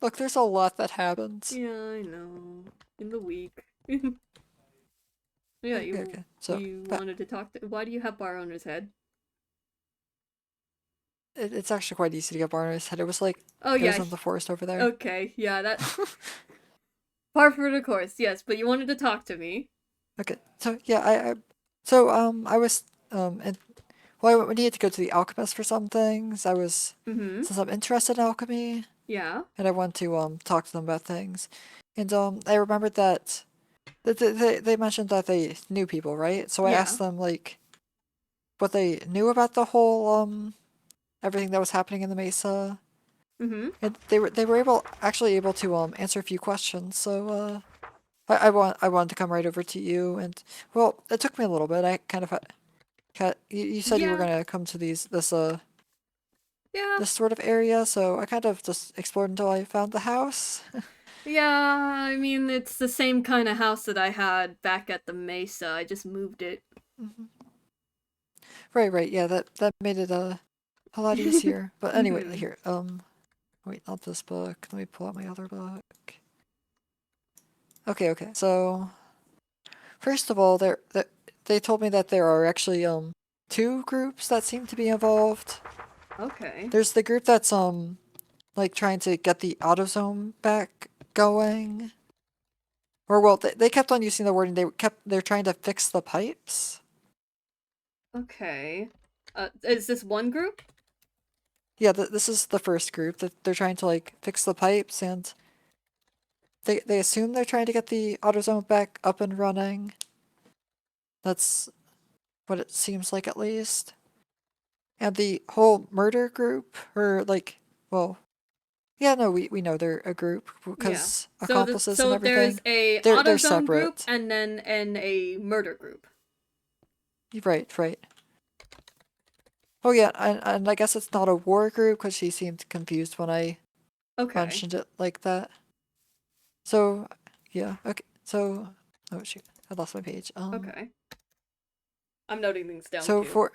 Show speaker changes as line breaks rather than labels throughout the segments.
Look, there's a lot that happens.
Yeah, I know. In the week. Yeah,
Okay,
you
okay. So
you
that
wanted to talk to. Why do you have bar owner's head?
it's actually quite easy to get Barnard's head. It was like
Oh
it was
yeah.
in the forest over there.
Okay, yeah, that par for the course. Yes, but you wanted to talk to me.
Okay, so yeah, so I was and well, I needed to go to the alchemist for some things. I was
Mm-hmm.
since I'm interested in alchemy,
Yeah.
and I want to talk to them about things, and I remembered that they mentioned that they knew people, right? So I
Yeah.
asked them like what they knew about the whole everything that was happening in the mesa,
Mm-hmm.
and they were actually able to answer a few questions. So I wanted to come right over to you, and well, it took me a little bit. I kind of you said you were
Yeah.
gonna come to
Yeah.
this sort of area, so I kind of just explored until I found the house.
Yeah. I mean, it's the same kind of house that I had back at the Mesa. I just moved it.
Mhm. Right, right, yeah, that made it a lot easier. But anyway,
Mm-hmm.
here, wait, not this book. Let me pull out my other book. Okay, okay. So first of all, they told me that there are actually two groups that seem to be involved.
Okay.
There's the group that's like trying to get the AutoZone back going. Or well, they kept on using the wording. They're trying to fix the pipes.
Okay. Is this one group?
Yeah, this is the first group that they're trying to like fix the pipes, and they assume they're trying to get the AutoZone back up and running. That's what it seems like at least. And the whole murder group, or like, well, yeah, no, we know they're a group
Yeah.
because accomplices and
So there's
everything.
a
They're
AutoZone group
separate.
and then a murder group.
Right, right. Oh yeah, and I guess it's not a war group because she seemed confused when I
Okay.
mentioned it like that. So yeah, okay. So oh shoot, I lost my page.
Okay. I'm noting things down
So
too.
for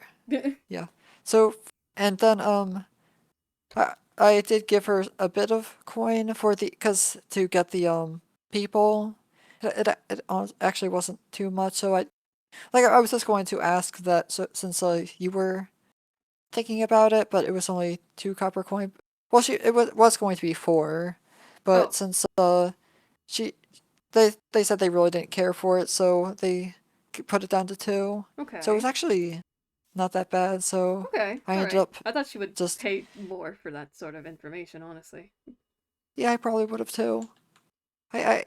yeah, so and then I did give her a bit of coin for the because to get the people. It actually wasn't too much, so I was just going to ask that so since you were thinking about it, but it was only 2 copper coin. Well, it was going to be four, but
Oh,
since she they said they really didn't care for it, so they put it down to two. So it was
okay.
actually not that bad. So
Okay.
I
All
ended
right.
up
I thought she would
just
pay more for that sort of information, honestly.
yeah, I probably would have too. I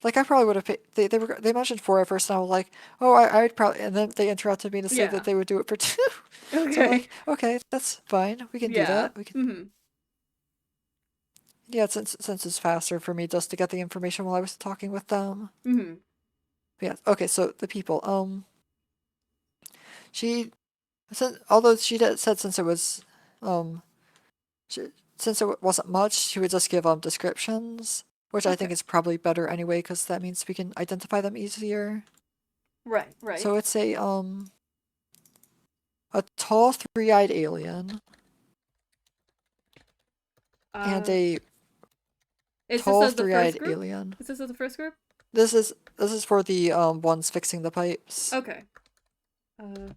like I probably would have paid. They mentioned four at first, and I was like, oh, I'd probably, and then they interrupted me to say that
Yeah.
they would do it for two. So I'm
Okay.
like, okay, that's fine. We can do
Yeah.
that. We can.
Mhm.
Yeah, since it's faster for me just to get the information while I was talking with them.
Mhm.
But yeah. Okay. So the people. She said, although said since it was, um, she, since it wasn't much, she would just give descriptions, which I think
Okay.
is probably better anyway, because that means we can identify them easier.
Right. Right.
So it's a tall three-eyed alien and
Uh,
a
is this
tall
the first
three-eyed
group?
alien.
Is this the first group?
This is for the ones fixing the pipes.
Okay. The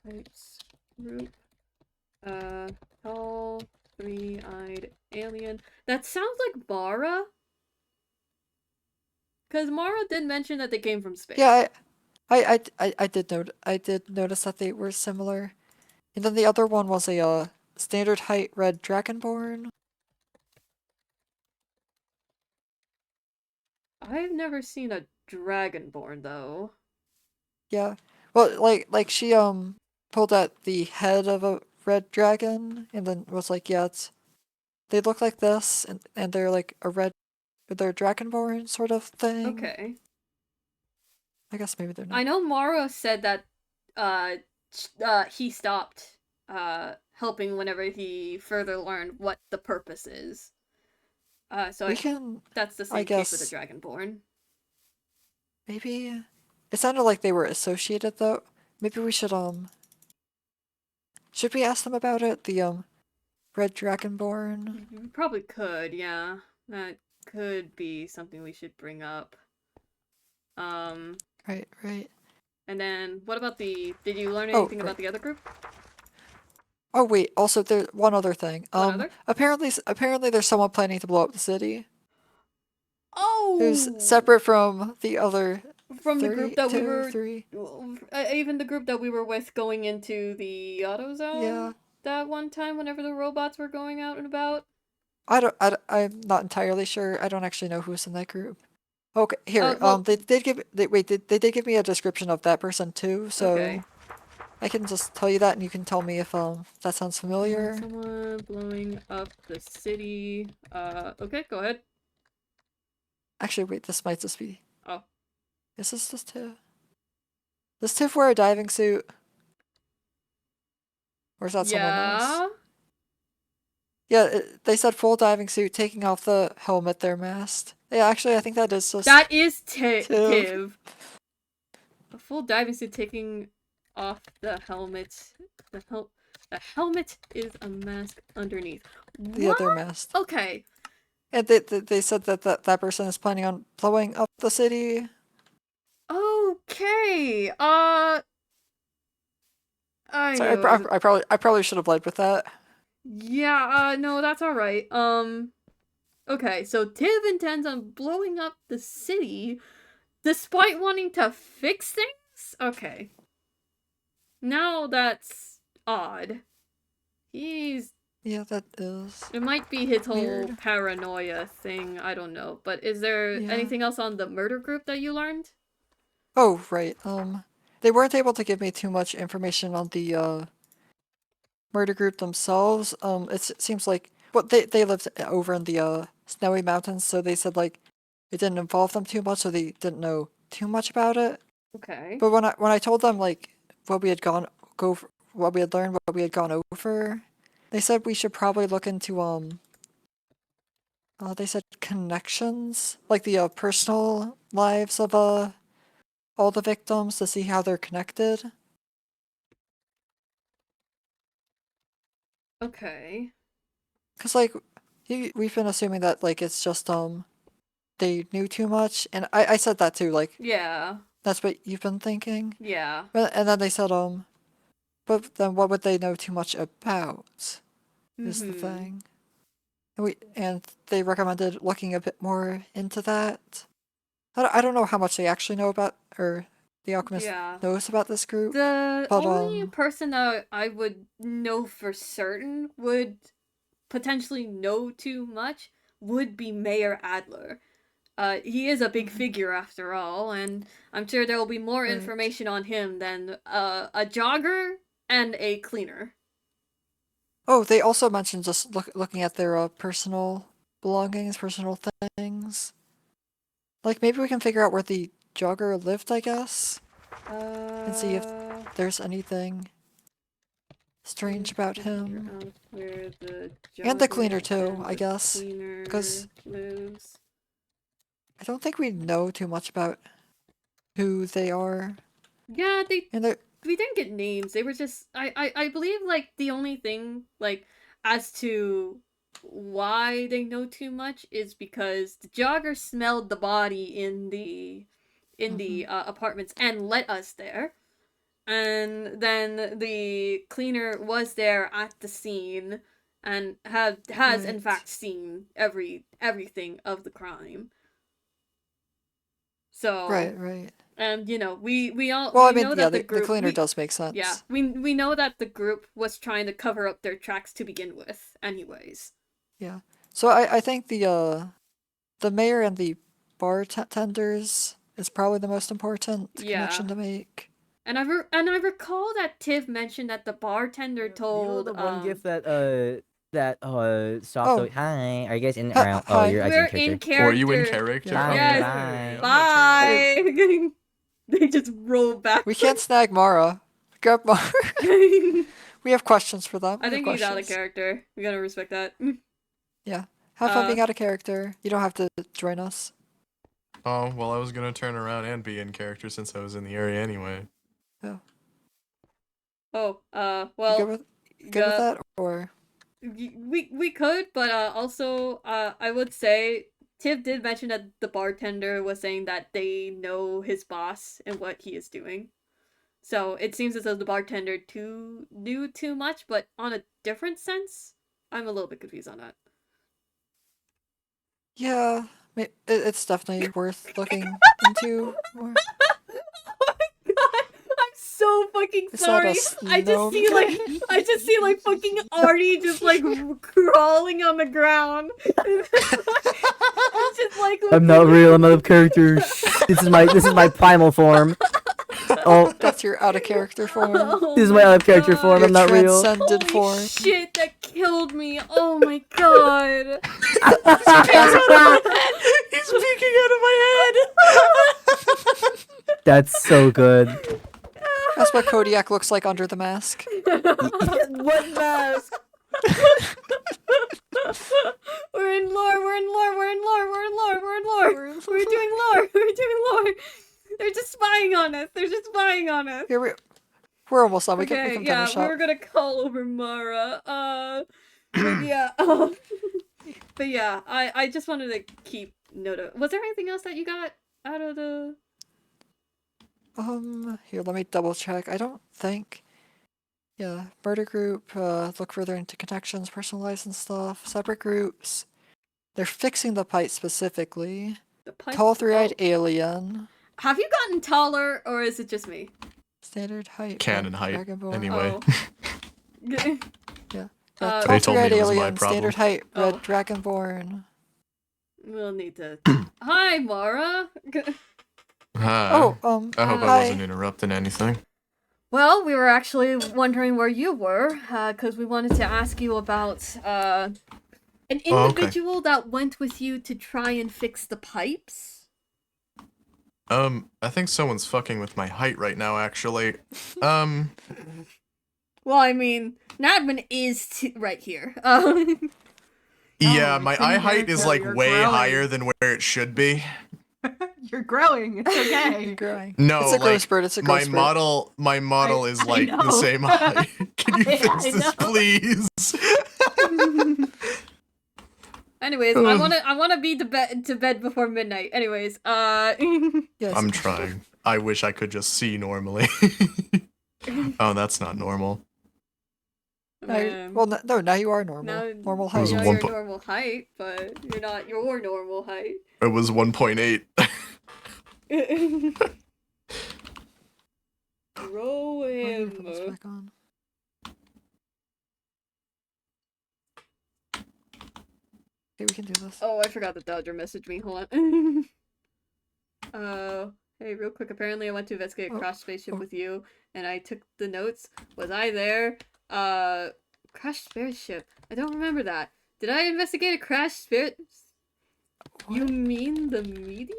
pipes group. Uh, tall, three-eyed alien. That sounds like Mara, because Mara did mention that they came from space.
Yeah, I did notice that they were similar. And then the other one was a standard height red dragonborn.
I've never seen a dragonborn though.
Yeah. Well, like she pulled at the head of a red dragon and then was like, yeah, they look like this and they're like they're dragonborn sort of thing.
Okay.
I guess maybe they're
I
not.
know Mara said that uh he stopped helping whenever he further learned what the purpose is. So
We can
that's the
I
same case with the
guess
dragonborn.
maybe it sounded like they were associated though. Maybe we should we ask them about it? Red Dragonborn.
We probably could, yeah. That could be something we should bring up.
Right, right.
And then what about the? Did you learn
Oh,
anything
right.
about the other group?
Oh wait, also there's one other thing.
What other?
Apparently there's someone planning to blow up the city who's
Oh,
separate from the other
from the group that we were,
three.
even the group that we were with going into the auto zone
Yeah.
that one time whenever the robots were going out and about.
I'm not entirely sure. I don't actually know who's in that group. Okay, here.
Well,
They did give. They did give me a description of that person too. So
okay.
I can just tell you that, and you can tell me if that sounds familiar.
Someone blowing up the city. Okay, go ahead.
Actually, wait. This might just be.
Oh.
Is this Tiv? Does Tiv wear a diving suit? Or is that someone else?
Yeah.
Yeah, they said full diving suit, taking off the helmet, their mask. Yeah, actually, I think that is just
That is
Tiv.
Tiv. A full diving suit taking off the helmet. The helmet is a mask underneath.
The
What?
other mask.
Okay.
And they said that person is planning on blowing up the city.
Okay.
Sorry, I probably should have led with that.
Yeah, no, that's alright. Okay, so Tiv intends on blowing up the city despite wanting to fix things? Okay. Now that's odd.
Yeah, that is.
It might be his whole
Weird.
paranoia thing, I don't know. But is there
Yeah.
anything else on the murder group that you learned?
Oh, right. They weren't able to give me too much information on the murder group themselves. It seems like they lived over in the snowy mountains, so they said like it didn't involve them too much, so they didn't know too much about it.
Okay.
But when I told them like what we had what we had learned, what we had gone over, they said we should probably look into they said connections, like the personal lives of all the victims to see how they're connected.
Okay.
Cause like we've been assuming that like it's just they knew too much, and I said that too. Like
Yeah.
that's what you've been thinking.
Yeah.
And then they said but then what would they know too much about? Is the thing. And they recommended looking a bit more into that. I don't know how much they actually know about, or the alchemist
Yeah.
knows about this group.
The
But
only person that I would know for certain would potentially know too much would be Mayor Adler. He is a big figure after all, and I'm sure there will be more
Right.
information on him than a jogger and a cleaner.
Oh, they also mentioned just looking at their personal belongings, personal things. Like maybe we can figure out where the jogger lived, I guess, and see if there's anything strange about him.
Where the
And the cleaner
jogger
too,
and
I
the
guess,
cleaner
because
lives.
I don't think we know too much about who they are.
Yeah,
And they're
we didn't get names. They were just I believe like the only thing like as to why they know too much is because the jogger smelled the body in the apartments and let us there. And then the cleaner was there at the scene and has in
Right.
fact seen everything of the crime. So
Right.
and you know, we all
Well, I
we
mean,
know
yeah,
that the
the
group
cleaner does make sense.
yeah, we know that the group was trying to cover up their tracks to begin with, anyways.
Yeah. So I think the mayor and the bartenders is probably the most important
Yeah.
connection to make.
And I recall that Tiv mentioned that the bartender told
You know the one gift that stopped.
Oh.
Hi, are you guys in
Hi-
around?
hi.
You're
we're
in
in
character.
character.
Or are you in character?
Yeah.
Okay,
Yes.
I'm
Bye.
gonna turn
They just roll back.
We can't snag Mara. Grab Mara. We have questions for them.
I think
We
he's
have
out of
questions.
character. We gotta respect that.
Yeah. Have fun being out of character. You don't have to join us.
Oh, well, I was gonna turn around and be in character since I was in the area anyway.
Oh.
Oh,
You
well,
good with that? Or
we could, but also I would say Tiff did mention that the bartender was saying that they know his boss and what he is doing. So it seems as though the bartender knew too much, but on a different sense. I'm a little bit confused on that.
Yeah, it's definitely worth looking into more.
Oh my god, I'm so fucking
It's not a
sorry. I just see
gnome.
I just see like fucking Artie just like crawling on the ground. It's just like
I'm not real. I'm out of character. This is my primal form. Oh,
That's your out of character form.
Oh
this is my out of character
God.
form.
Your
I'm not real.
transcended
Holy
form.
shit, that killed me. Oh my god.
He's peeking out of my head.
That's so good.
That's what Kodiak looks like under the mask.
What mask?
We're in lore, we're in lore, we're in lore, we're in lore, we're in lore. We're doing lore, we're doing lore. They're just spying on us. They're just spying on us.
Here we're almost done. We
Okay,
can
yeah,
finish
we
up.
were gonna call over Mara. But yeah, but yeah, I just wanted to keep note of. Was there anything else that you got out of the?
Here, let me double check. I don't think. Yeah, murder group, look further into connections, personalized and stuff, separate groups. They're fixing the pipe specifically.
The pipe?
Tall three-eyed
Oh.
alien.
Have you gotten taller, or is it just me?
Standard height.
Canon height,
Dragonborn.
anyway.
Oh.
Yeah,
Uh,
tall
They told me
three-eyed
it was my
alien,
problem.
standard height, red
Oh.
dragonborn.
We'll need to. Hi, Mara.
Hi.
Oh,
I hope I
hi.
wasn't interrupting anything.
Well, we were actually wondering where you were, because we wanted to ask you about an
Oh, okay.
individual that went with you to try and fix the pipes.
I think someone's fucking with my height right now, actually.
Well, I mean, Nadman is right here.
Yeah,
Oh,
my
it's in
eye
there,
height is
so
like
you're
way
growing.
higher than where it should be.
You're growing. It's okay.
growing.
No,
It's a
like
ghost bird. It's a
my
ghost bird.
model is
I
like the
know.
same height. Can you
I
fix this,
know.
please?
Anyways, I wanna be to bed before midnight. Anyways,
Yes.
I'm trying. I wish I could just see normally. Oh, that's not normal.
Well, no, now you are normal.
Now-
Normal
It was
height.
You're
one
your
po-
normal height, but you're not your normal height.
It was 1.8.
Throw
Oh, I'm gonna
him.
put this back on. Okay, we can do this.
Oh, I forgot that Dodger messaged me. Hold on. Hey, real quick. Apparently, I went to investigate a
Oh,
crashed spaceship
oh.
with you, and I took the notes. Was I there? Crashed spaceship. I don't remember that. Did I investigate a crashed spaceship? You mean the meteor?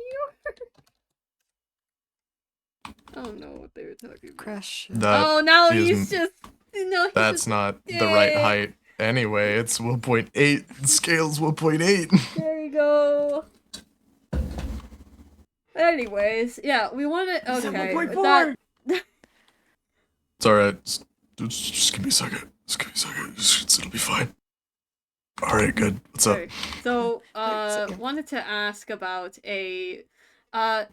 I don't know what they were talking about.
Crash.
That
Oh, now
is-
he's just. No, he's
That's
just,
not the right
Yay.
height. Anyway, it's 1.8. The scale's 1.8.
There you go. Anyways, yeah, we want to.
It's
Okay,
1.4.
that.
It's alright. Just give me a second. Just give me a second. It'll be fine. Alright, good. What's up?
Okay, so,
second.
wanted to ask about did a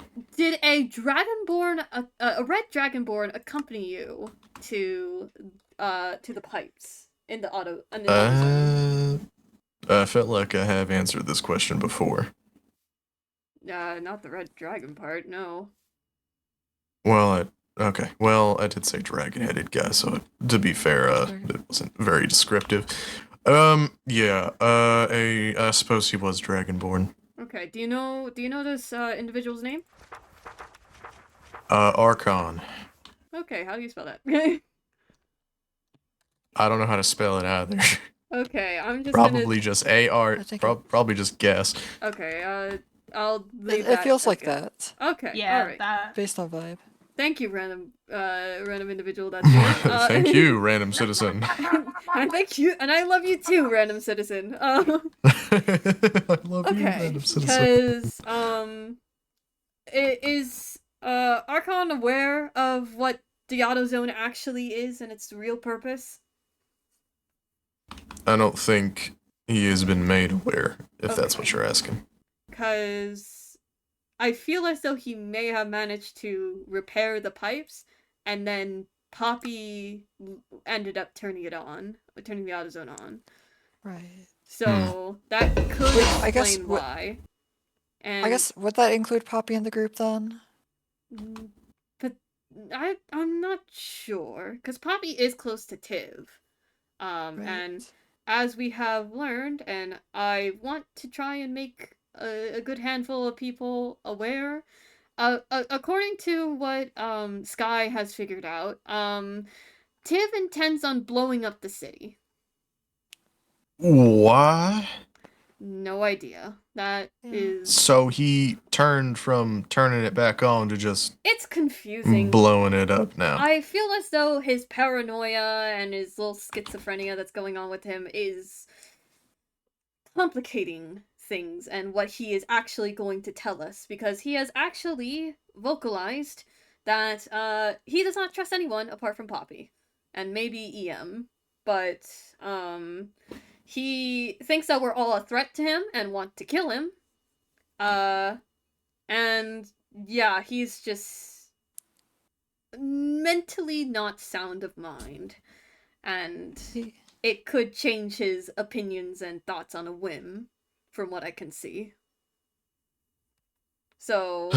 dragonborn, a red dragonborn accompany you to the pipes in the auto zone?
I felt like I have answered this question before.
Not the red dragon part, no.
Well, I did say dragon-headed guy, so to be fair, it wasn't very descriptive. Yeah, I suppose he was dragonborn.
Okay, do you know this, individual's name?
Archon.
Okay, how do you spell that?
I don't know how to spell it either.
Okay, I'm just
Probably just A-R,
I think
probably just guess.
Okay, I'll leave
It
that
feels like
second.
that,
Okay,
Yeah,
alright.
that.
based on vibe.
Thank you, random individual that's here.
Thank you, random citizen.
And thank you, and I love you too, random citizen.
I love you,
Okay,
random citizen.
because is Archon aware of what the auto zone actually is and its real purpose?
I don't think he has been made aware, if that's what
Okay.
you're asking.
Because I feel as though he may have managed to repair the pipes, and then Poppy ended up turning the AutoZone on.
Right.
So that could
Wait, I guess
explain why. And
I guess would that include Poppy in the group then?
but I'm not sure because Poppy is close to Tiv.
Right.
And as we have learned, and I want to try and make a good handful of people aware. According to what Sky has figured out, Tiv intends on blowing up the city.
Why?
No idea. That
Yeah.
is.
So he turned from turning it back on to just
It's confusing.
blowing it up now.
I feel as though his paranoia and his little schizophrenia that's going on with him is complicating things and what he is actually going to tell us, because he has actually vocalized that he does not trust anyone apart from Poppy and maybe EM, but he thinks that we're all a threat to him and want to kill him. And yeah, he's just mentally not sound of mind, and
He-
it could change his opinions and thoughts on a whim, from what I can see. So,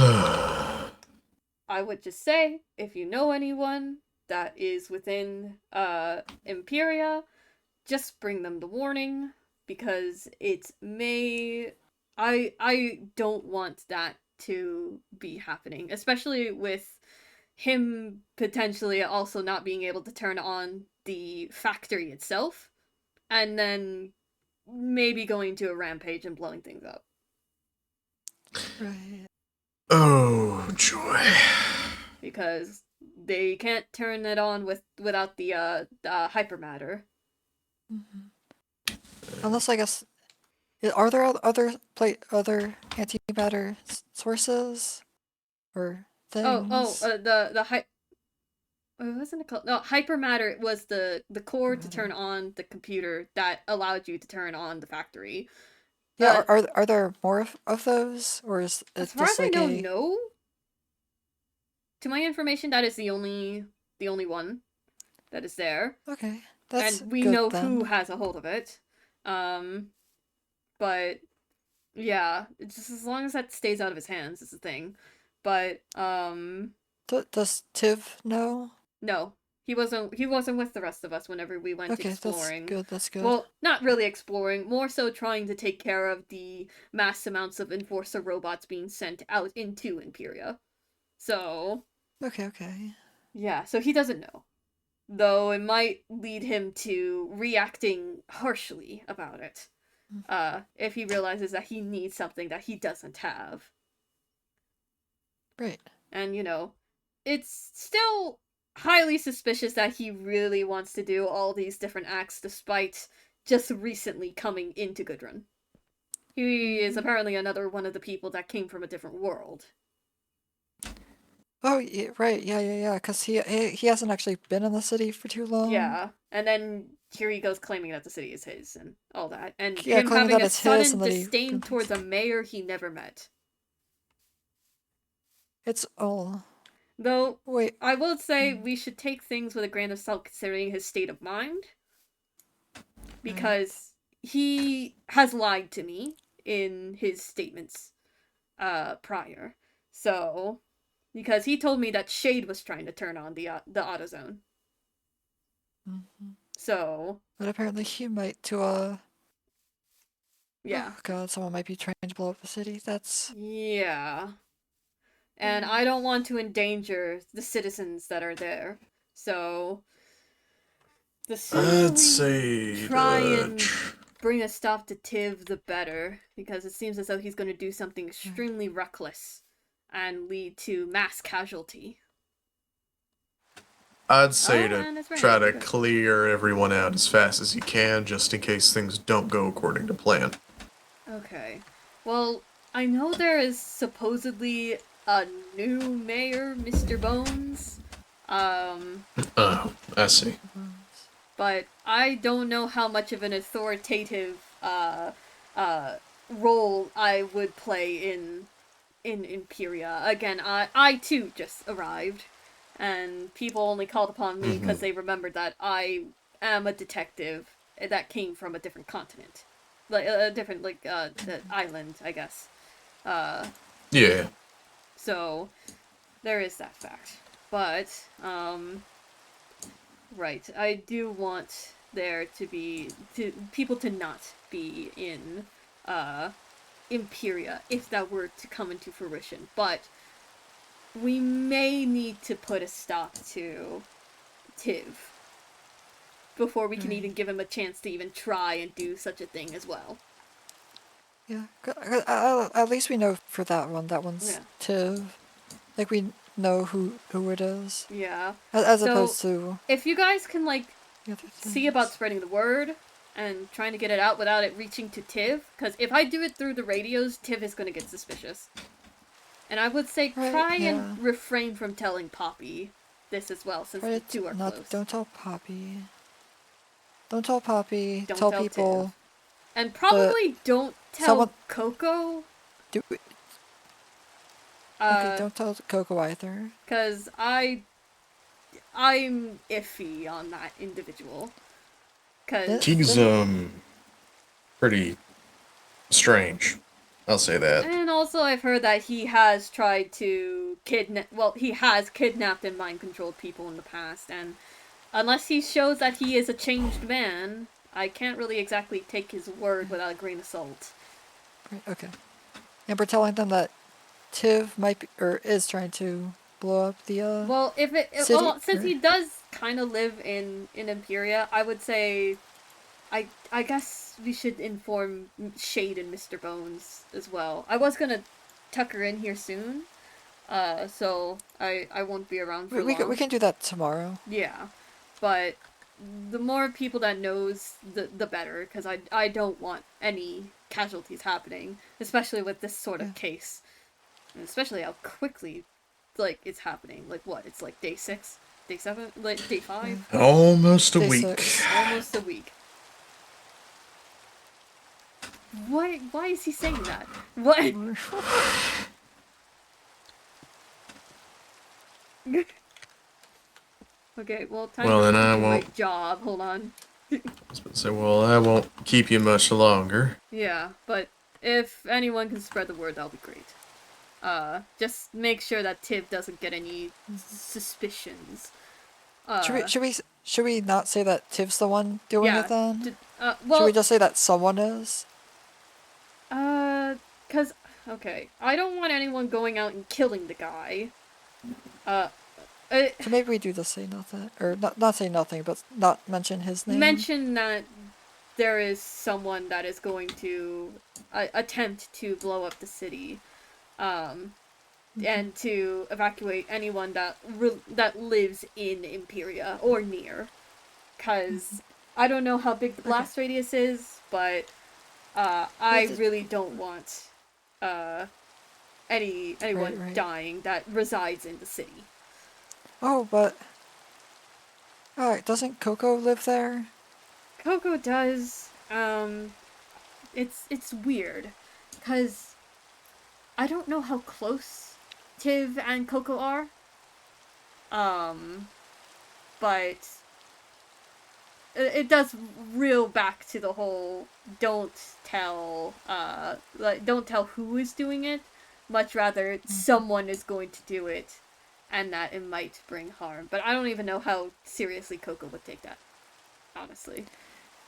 I would just say, if you know anyone that is within Imperia, just bring them the warning, because it may... I don't want that to be happening, especially with him potentially also not being able to turn on the factory itself, and then maybe going to a rampage and blowing things up.
Right.
Oh, joy.
Because they can't turn it on without the hypermatter.
Mhm. Unless I guess, are there other antimatter sources or things?
The what wasn't it called? No, hypermatter was the core to turn on the computer that allowed you to turn on the factory.
Yeah, are there more of those, or is it
As far
just
as I
like
know,
a?
no. To my information, that is the only one that is there,
Okay, that's
and we
good
know
then.
who has a hold of it. But yeah, it's just as long as that stays out of his hands is the thing. But
Does Tiv know?
no, he wasn't with the rest of us whenever we went
Okay,
exploring.
that's good. That's good.
Well, not really exploring, more so trying to take care of the mass amounts of Enforcer robots being sent out into Imperia. So,
Okay.
yeah, so he doesn't know. Though it might lead him to reacting harshly about it. If he realizes that he needs something that he doesn't have.
Right.
And, it's still highly suspicious that he really wants to do all these different acts despite just recently coming into Gudrun. He is apparently another one of the people that came from a different world.
Oh, yeah, right. Yeah. Because he hasn't actually been in the city for too long.
Yeah, and then here he goes claiming that the city is his and all that. And
Yeah,
him
claiming
having
that
a
it's his,
sudden
and then he
disdain
thinks
towards a mayor he never met.
it's all.
Though,
Wait.
I will say we should take things with a grain of salt considering his state of mind. Because he has lied to me in his statements prior. So, because he told me that Shade was trying to turn on the AutoZone.
Mm-hmm.
So,
But apparently he might to
yeah.
Oh God, someone might be trying to blow up the city. That's.
Yeah. And I don't want to endanger the citizens that are there. So, the sooner
I'd
we
say
try and bring a stop to Tiv, the better, because it seems as though he's going to do something extremely reckless and lead to mass casualty.
I'd say
and
to
it's raining.
try to
Good.
clear everyone out as fast as you can, just in case things don't go according to plan.
Okay. Well, I know there is supposedly a new mayor, Mr. Bones.
Oh, I see.
but I don't know how much of an authoritative role I would play in Imperia. Again, I too just arrived, and people only called upon me because they remembered that I am a detective that came from a different continent, like a different the island, I guess.
Yeah.
So there is that fact, but right, I do want there to be people to not be in Imperia if that were to come into fruition, but we may need to put a stop to Tiv before we can even give him a chance to even try and do such a thing as well.
Yeah, at least we know for that one. That one's
Yeah.
Tiv. Like we know who it is,
Yeah.
as
So,
opposed to
if you guys can like
the other
see about
things.
spreading the word and trying to get it out without it reaching to Tiv, because if I do it through the radios, Tiv is going to get suspicious. And I would say
Right,
try
yeah.
and refrain from telling Poppy this as well, since the
Right,
two are close.
don't tell Poppy. Don't tell Poppy.
Don't
tell
tell
people.
Tiv. And probably don't tell
someone-
Coco.
Do okay, don't tell Coco either.
Because I'm iffy on that individual. Because
He's pretty strange. I'll say that.
and also I've heard that he has tried to he has kidnapped and mind controlled people in the past, and unless he shows that he is a changed man, I can't really exactly take his word without a grain of salt.
Right, okay. And we're telling them that Tiv might be, or is trying to blow up the
Well,
city,
since
or-
he does kind of live in Imperia, I would say, I guess we should inform Shade and Mr. Bones as well. I was gonna tuck her in here soon, so I won't be around for long.
we can do that tomorrow.
Yeah, but the more people that knows, the better, because I don't want any casualties happening, especially with this sort of case, and especially how quickly, like, it's happening. Like, what? It's like day 6, day 7, like day 5,
Almost a
Day
week.
6.
almost a week. Why is he saying that? What? Okay, well, time
Well,
for
then
me to
I
do my
won't-
job. Hold on.
I was about to say, well, I won't keep you much longer.
Yeah, but if anyone can spread the word, that'll be great. Just make sure that Tiv doesn't get any suspicions.
Should we not say that Tiv's the one doing
yeah,
it then?
well,
Should we just say that someone is?
cause, okay, I don't want anyone going out and killing the guy.
So maybe we do just say nothing, or not say nothing, but not mention his name.
Mention that there is someone that is going to attempt to blow up the city, and to evacuate anyone that that lives in Imperia or near, because I don't know how big the blast radius is, but I really don't want anyone
Right.
dying that resides in the city.
Oh, but doesn't Coco live there?
Coco does. It's weird, cause I don't know how close Tiv and Coco are. But it does reel back to the whole don't tell who is doing it. Much rather someone is going to do it, and that it might bring harm. But I don't even know how seriously Coco would take that, honestly.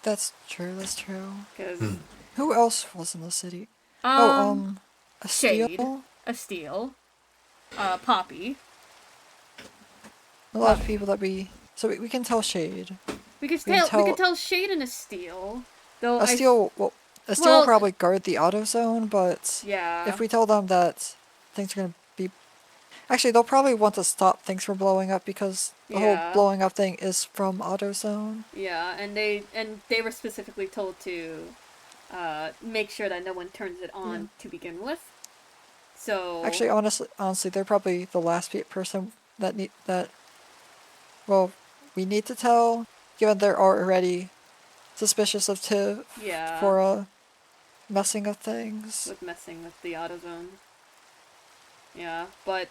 That's true. That's true.
Because
Who else was in the city? A
Shade,
Steel.
a Steel, Poppy.
A lot of people that we. So we can tell Shade.
We could
can
tell Shade and a Steel. Though
A Steel will
well-
probably guard the auto zone, but
yeah.
if we tell them that things are gonna be, actually they'll probably want to stop things from blowing up because the whole
Yeah.
blowing up thing is from auto zone.
Yeah, and they were specifically told to make sure that no one turns it on to begin with. So
Actually, honestly, they're probably the last person that we need to tell. given they're already suspicious of Tiv
Yeah.
for messing with things.
With messing with the AutoZone. Yeah, but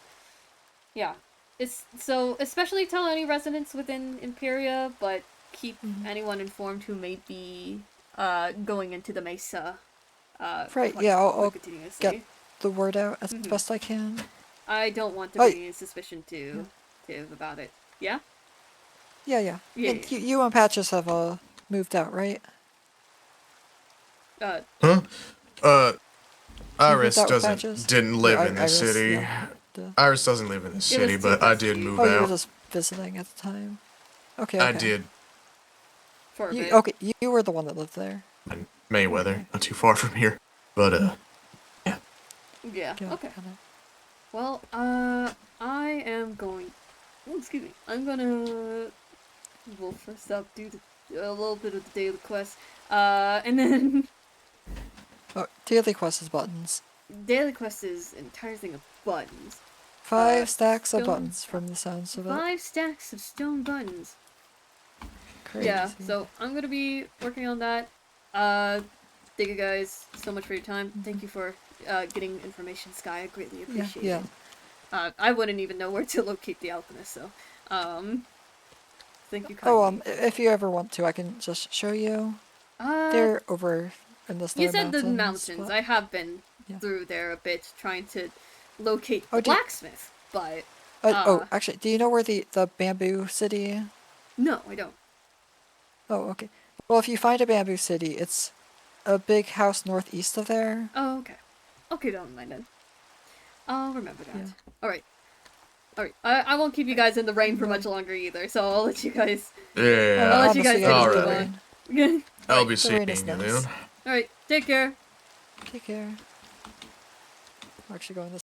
yeah. It's so especially tell any residents within Imperia, but keep anyone informed who may be going into the Mesa.
Right,
quite-
yeah, I'll
quite continuously.
get the word out as
Mhm.
best I can.
I don't want to
Oh,
bring any suspicion to Tiv about it. Yeah?
Yeah.
Yeah,
And you and Patches have moved out, right?
Uh,
Huh? Iris
out with Patches?
didn't live
Yeah,
in the
Iris,
city.
yeah. Duh.
Iris doesn't live in the city,
too
but I
close to
did
you.
move
Oh, you were
out.
just visiting at the time. Okay.
I did.
for a bit.
Okay, you were the one that lived there.
In Mayweather, not too far from here. But
Yeah,
Yeah,
okay.
kinda.
Well, I am going. Oh, excuse me. I'm gonna. Well, first up, do a little bit of the daily quest. And then.
Oh, daily quest is buttons.
Daily quest is an entire thing of buttons.
5 stacks of
stone-
buttons from the sounds of it.
5 stacks of stone buttons.
Crazy.
Yeah, so I'm gonna be working on that. Thank you guys so much for your time. Thank you for getting information, Sky. I greatly appreciate
yeah.
it. I wouldn't even know where to locate the alchemist, so thank you
Oh,
kindly.
if you ever want to, I can just show you. They're over in the snow
You said the
mountains.
mountains.
but-
I have been
Yeah.
through there a bit trying to locate
Oh,
the
do you-
blacksmith, but
actually, do you know where the bamboo city?
no, I don't.
Oh, okay. Well, if you find a bamboo city, it's a big house northeast of there.
Oh, okay. Okay, don't mind then. I'll remember that.
Yeah.
Alright. Alright. I won't keep you guys in the rain for much longer either, so I'll let you guys.
yeah,
I'll let you guys
honestly, I
get
just
to
Alright.
move on.
I'll be
The rain
seeing
is
you
nice.
then.
Alright, take care.
Take care. We're actually going to